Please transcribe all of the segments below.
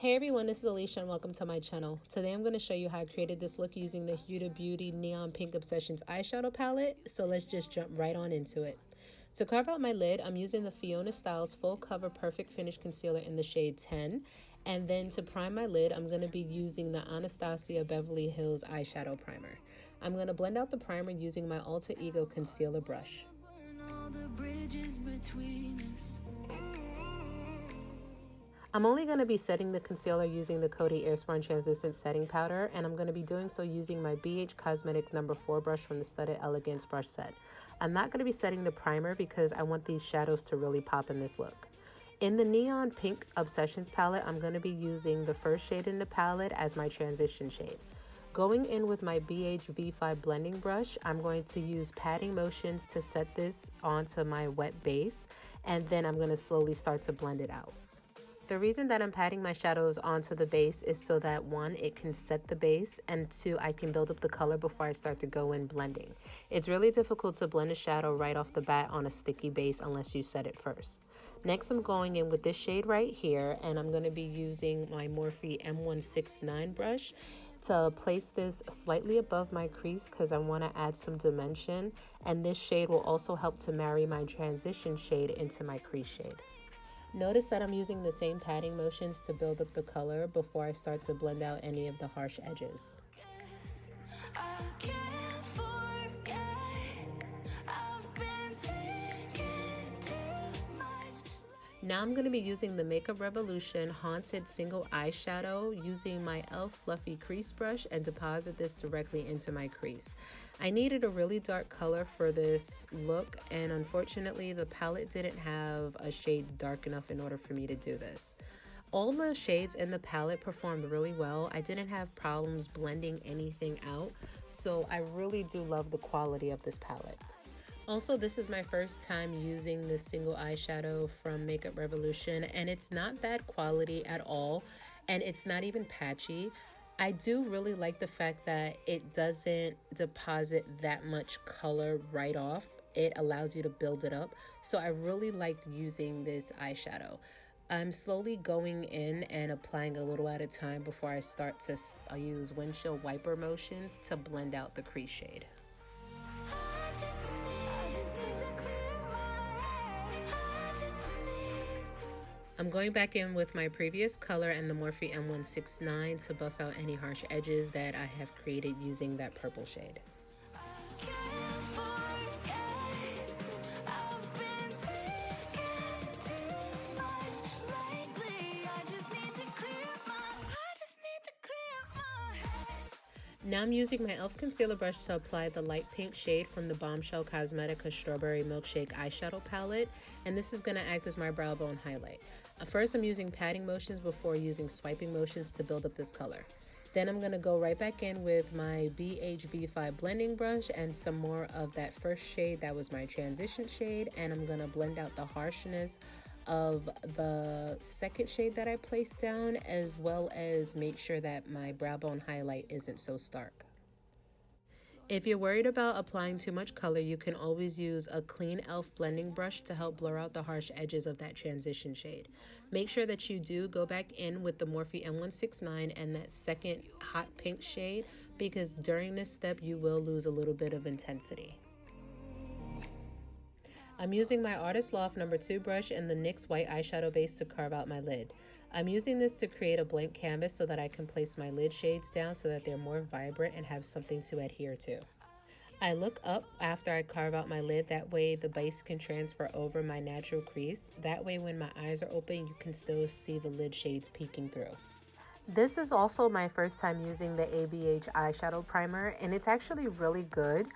Hey everyone, this is Alicia and welcome to my channel. Today I'm going to show you how I created this look using the Huda Beauty Neon Pink Obsessions eyeshadow palette. So let's just jump right on into it. To carve out my lid, I'm using the Fiona Stiles Full Cover Perfect Finish Concealer in the shade 10. And then to prime my lid, I'm going to be using the Anastasia Beverly Hills eyeshadow primer. I'm going to blend out the primer using my Ulta Ego concealer brush. I'm only going to be setting the concealer using the Coty Airspun Translucent Setting Powder, and I'm going to be doing so using my BH Cosmetics No. 4 brush from the Studded Elegance brush set. I'm not going to be setting the primer because I want these shadows to really pop in this look. In the Neon Pink Obsessions palette, I'm going to be using the first shade in the palette as my transition shade. Going in with my BH V5 blending brush, I'm going to use patting motions to set this onto my wet base, and then I'm going to slowly start to blend it out. The reason that I'm patting my shadows onto the base is so that one, it can set the base, and two, I can build up the color before I start to go in blending. It's really difficult to blend a shadow right off the bat on a sticky base unless you set it first. Next, I'm going in with this shade right here, and I'm going to be using my Morphe M169 brush to place this slightly above my crease because I want to add some dimension, and this shade will also help to marry my transition shade into my crease shade. Notice that I'm using the same patting motions to build up the color before I start to blend out any of the harsh edges. Now I'm going to be using the Makeup Revolution Haunted Single Eyeshadow using my e.l.f. Fluffy Crease Brush and deposit this directly into my crease. I needed a really dark color for this look, and unfortunately the palette didn't have a shade dark enough in order for me to do this. All the shades in the palette performed really well. I didn't have problems blending anything out, so I really do love the quality of this palette. Also, this is my first time using this single eyeshadow from Makeup Revolution, and it's not bad quality at all, and it's not even patchy. I do really like the fact that it doesn't deposit that much color right off. It allows you to build it up, so I really liked using this eyeshadow. I'm slowly going in and applying a little at a time before I start to use windshield wiper motions to blend out the crease shade. I'm going back in with my previous color and the Morphe M169 to buff out any harsh edges that I have created using that purple shade. Now I'm using my e.l.f. concealer brush to apply the light pink shade from the Bombshell Cosmetica Strawberry Milkshake eyeshadow palette, and this is going to act as my brow bone highlight. First, I'm using patting motions before using swiping motions to build up this color. Then I'm going to go right back in with my BH V5 blending brush and some more of that first shade that was my transition shade, and I'm going to blend out the harshness of the second shade that I placed down, as well as make sure that my brow bone highlight isn't so stark. If you're worried about applying too much color, you can always use a clean e.l.f. blending brush to help blur out the harsh edges of that transition shade. Make sure that you do go back in with the Morphe M169 and that second hot pink shade, because during this step you will lose a little bit of intensity. I'm using my Artist Loft No. 2 brush and the NYX white eyeshadow base to carve out my lid. I'm using this to create a blank canvas so that I can place my lid shades down so that they're more vibrant and have something to adhere to. I look up after I carve out my lid, that way the base can transfer over my natural crease. That way when my eyes are open, you can still see the lid shades peeking through. This is also my first time using the ABH eyeshadow primer, and it's actually really good.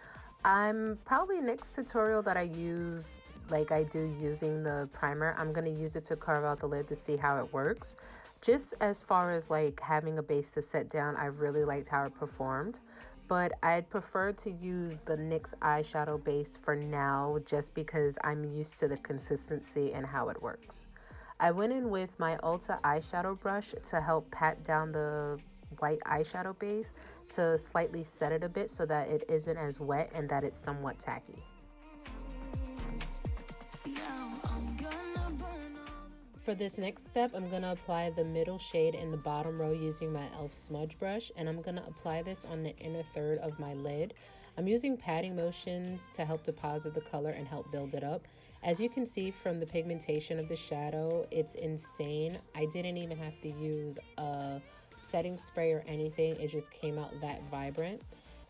I'm probably next tutorial that I use like I do using the primer, I'm going to use it to carve out the lid to see how it works. Just as far as like having a base to set down, I really liked how it performed. But I'd prefer to use the NYX eyeshadow base for now, just because I'm used to the consistency and how it works. I went in with my Ulta eyeshadow brush to help pat down the white eyeshadow base to slightly set it a bit so that it isn't as wet and that it's somewhat tacky. For this next step, I'm going to apply the middle shade in the bottom row using my e.l.f. Smudge Brush, and I'm going to apply this on the inner third of my lid. I'm using patting motions to help deposit the color and help build it up. As you can see from the pigmentation of the shadow, it's insane. I didn't even have to use a setting spray or anything. It just came out that vibrant.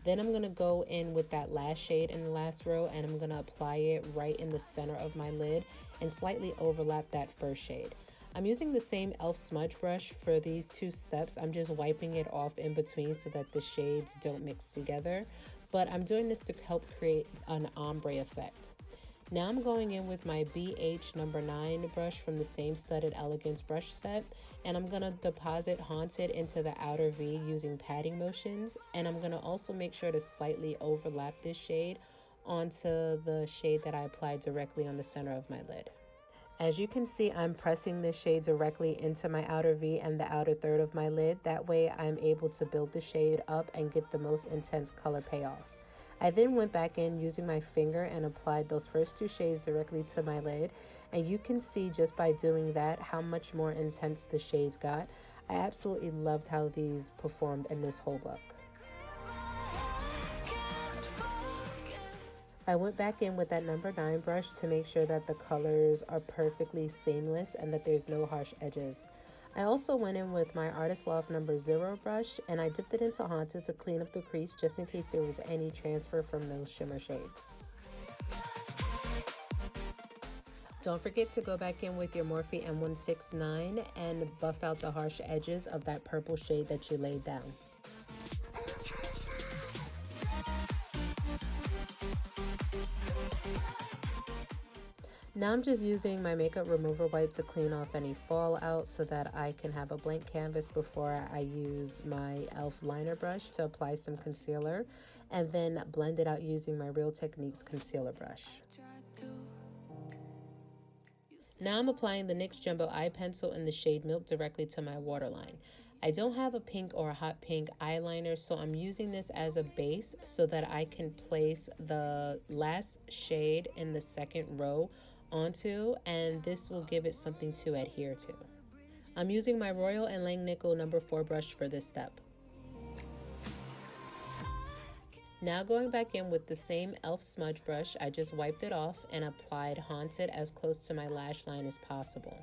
Then I'm going to go in with that last shade in the last row, and I'm going to apply it right in the center of my lid and slightly overlap that first shade. I'm using the same e.l.f. smudge brush for these two steps. I'm just wiping it off in between so that the shades don't mix together, but I'm doing this to help create an ombre effect. Now I'm going in with my BH number 9 brush from the same studded Elegance brush set, and I'm going to deposit Haunted into the outer V using patting motions, and I'm going to also make sure to slightly overlap this shade onto the shade that I applied directly on the center of my lid. As you can see, I'm pressing this shade directly into my outer V and the outer third of my lid. That way I'm able to build the shade up and get the most intense color payoff. I then went back in using my finger and applied those first two shades directly to my lid, and you can see just by doing that how much more intense the shades got. I absolutely loved how these performed in this whole look. I went back in with that number 9 brush to make sure that the colors are perfectly seamless and that there's no harsh edges. I also went in with my Artist Loft number 0 brush, and I dipped it into Haunted to clean up the crease just in case there was any transfer from those shimmer shades. Don't forget to go back in with your Morphe M169 and buff out the harsh edges of that purple shade that you laid down. Now I'm just using my makeup remover wipe to clean off any fallout so that I can have a blank canvas before I use my e.l.f. liner brush to apply some concealer, and then blend it out using my Real Techniques concealer brush. Now I'm applying the NYX Jumbo Eye Pencil in the shade Milk directly to my waterline. I don't have a pink or a hot pink eyeliner, so I'm using this as a base so that I can place the last shade in the second row onto, and this will give it something to adhere to. I'm using my Royal and Langnickel number 4 brush for this step. Now going back in with the same e.l.f. smudge brush, I just wiped it off and applied Haunted as close to my lash line as possible.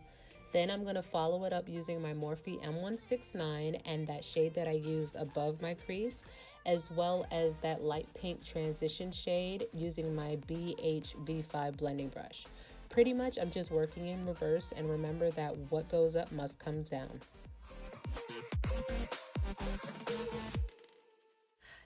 Then I'm going to follow it up using my Morphe M169 and that shade that I used above my crease, as well as that light pink transition shade using my BH V5 blending brush. Pretty much I'm just working in reverse, and remember that what goes up must come down.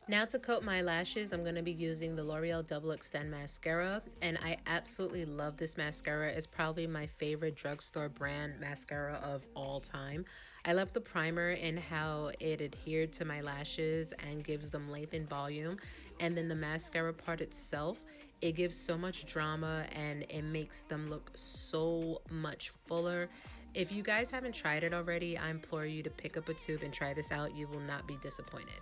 Now to coat my lashes, I'm going to be using the L'Oreal Double Extend Mascara, and I absolutely love this mascara. It's probably my favorite drugstore brand mascara of all time. I love the primer and how it adhered to my lashes and gives them length and volume, and then the mascara part itself, it gives so much drama and it makes them look so much fuller. If you guys haven't tried it already, I implore you to pick up a tube and try this out. You will not be disappointed.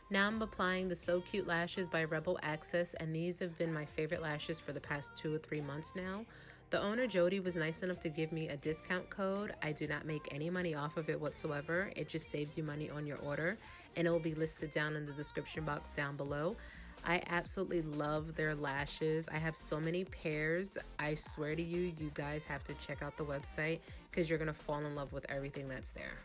Now I'm applying the So Cute lashes by Rebel Access, and these have been my favorite lashes for the past 2 or 3 months now. The owner, Jody, was nice enough to give me a discount code. I do not make any money off of it whatsoever. It just saves you money on your order, and it will be listed down in the description box down below. I absolutely love their lashes. I have so many pairs. I swear to you, you guys have to check out the website because you're going to fall in love with everything that's there.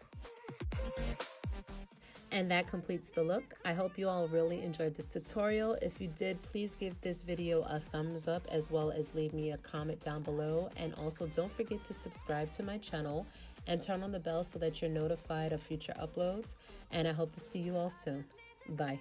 And that completes the look. I hope you all really enjoyed this tutorial. If you did, please give this video a thumbs up, as well as leave me a comment down below. And also don't forget to subscribe to my channel and turn on the bell so that you're notified of future uploads. And I hope to see you all soon. Bye.